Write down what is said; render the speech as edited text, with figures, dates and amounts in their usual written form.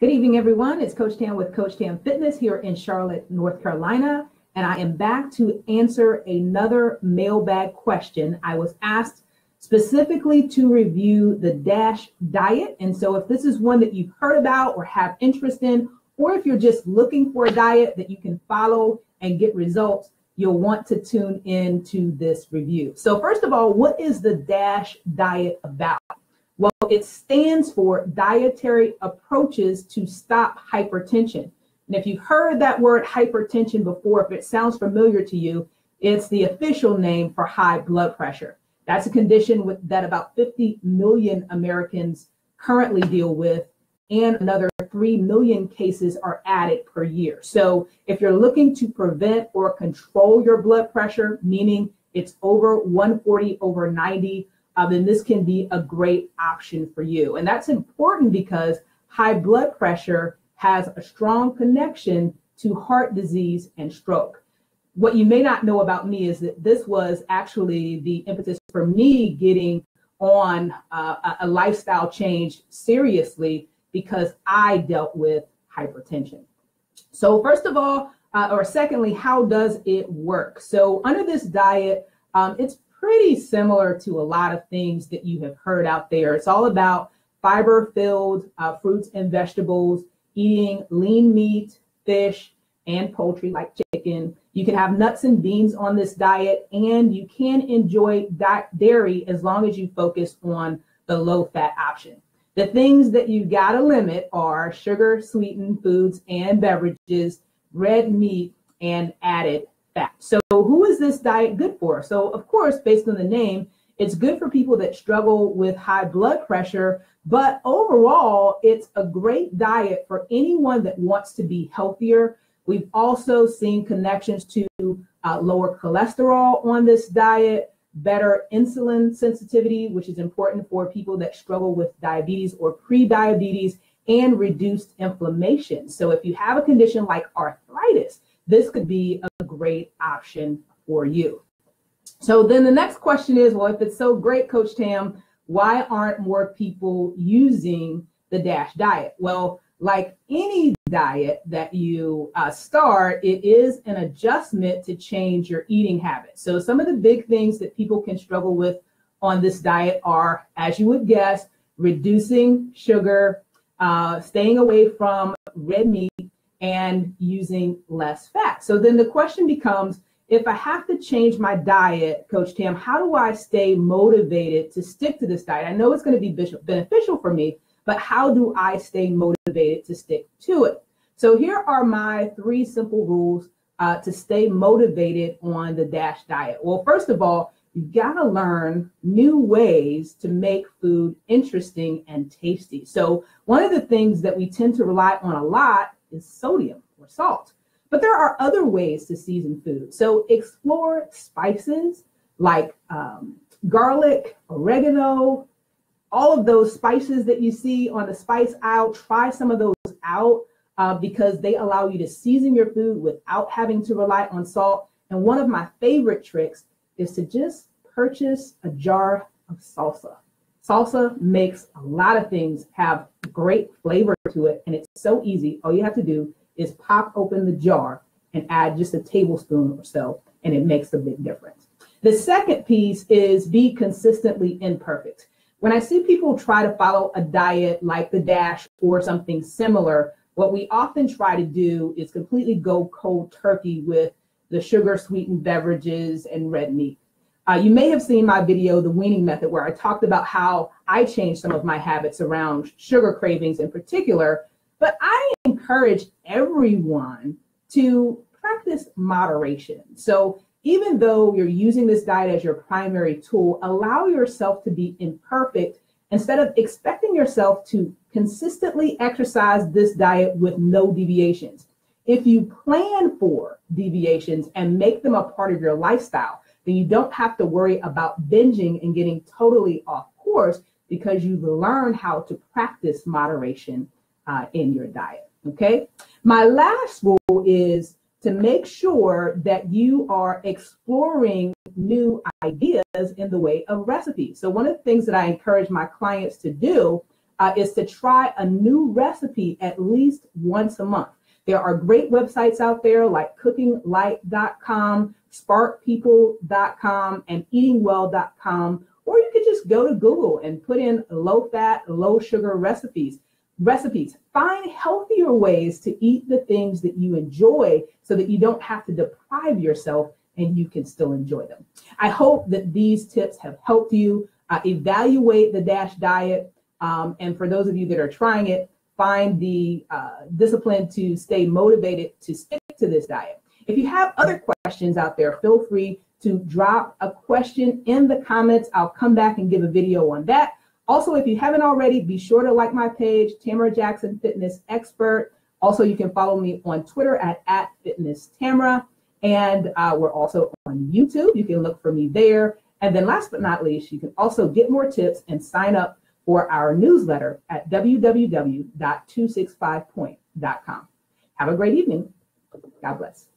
Good evening, everyone. It's Coach Tam with Coach Tam Fitness here in Charlotte, North Carolina, and I am back to answer another mailbag question. I was asked specifically to review the DASH diet, and so if this is one that you've heard about or have interest in, or if you're just looking for a diet that you can follow and get results, you'll want to tune into this review. So first of all, what is the DASH diet about? Well, it stands for Dietary Approaches to Stop Hypertension. And if you've heard that word hypertension before, if it sounds familiar to you, it's the official name for high blood pressure. That's a condition that about 50 million Americans currently deal with, and another 3 million cases are added per year. So if you're looking to prevent or control your blood pressure, meaning it's over 140 over 90, then this can be a great option for you. And that's important because high blood pressure has a strong connection to heart disease and stroke. What you may not know about me is that this was actually the impetus for me getting on a lifestyle change seriously, because I dealt with hypertension. So first of all, or secondly, how does it work? So under this diet, it's pretty similar to a lot of things that you have heard out there. It's all about fiber-filled fruits and vegetables, eating lean meat, fish, and poultry like chicken. You can have nuts and beans on this diet, and you can enjoy dairy as long as you focus on the low-fat option. The things that you gotta limit are sugar-sweetened foods and beverages, red meat, and added fat. So who is this diet good for? So of course, based on the name, it's good for people that struggle with high blood pressure, but overall, it's a great diet for anyone that wants to be healthier. We've also seen connections to lower cholesterol on this diet, better insulin sensitivity, which is important for people that struggle with diabetes or pre-diabetes, and reduced inflammation. So if you have a condition like arthritis, this could be a great option for you. So then the next question is, well, if it's so great, Coach Tam, why aren't more people using the DASH diet? Well, like any diet that you start, it is an adjustment to change your eating habits. So some of the big things that people can struggle with on this diet are, as you would guess, reducing sugar, staying away from red meat, and using less fat. So then the question becomes, if I have to change my diet, Coach Tam, how do I stay motivated to stick to this diet? I know it's going to be beneficial for me, but how do I stay motivated to stick to it? So here are my 3 simple rules to stay motivated on the DASH diet. Well, first of all, you've got to learn new ways to make food interesting and tasty. So one of the things that we tend to rely on a lot is sodium or salt. But there are other ways to season food. So explore spices like garlic, oregano, all of those spices that you see on the spice aisle. Try some of those out because they allow you to season your food without having to rely on salt. And one of my favorite tricks is to just purchase a jar of salsa. Salsa makes a lot of things have great flavor to it, and it's so easy. All you have to do is pop open the jar and add just a tablespoon or so, and it makes a big difference. The second piece is be consistently imperfect. When I see people try to follow a diet like the DASH or something similar, what we often try to do is completely go cold turkey with the sugar-sweetened beverages and red meat. You may have seen my video, The Weaning Method, where I talked about how I changed some of my habits around sugar cravings in particular, but I encourage everyone to practice moderation. So even though you're using this diet as your primary tool, allow yourself to be imperfect instead of expecting yourself to consistently exercise this diet with no deviations. If you plan for deviations and make them a part of your lifestyle, then you don't have to worry about binging and getting totally off course because you've learned how to practice moderation in your diet, okay? My last rule is to make sure that you are exploring new ideas in the way of recipes. So one of the things that I encourage my clients to do is to try a new recipe at least once a month. There are great websites out there like cookinglight.com, sparkpeople.com, and eatingwell.com, or you could just go to Google and put in low-fat, low-sugar recipes. Find healthier ways to eat the things that you enjoy so that you don't have to deprive yourself and you can still enjoy them. I hope that these tips have helped you evaluate the DASH diet. And for those of you that are trying it, find the discipline to stay motivated to stick to this diet. If you have other questions out there, feel free to drop a question in the comments. I'll come back and give a video on that. Also, if you haven't already, be sure to like my page, Tamara Jackson Fitness Expert. Also, you can follow me on Twitter at @FitnessTamara. And we're also on YouTube. You can look for me there. And then last but not least, you can also get more tips and sign up for our newsletter at www.265point.com. Have a great evening. God bless.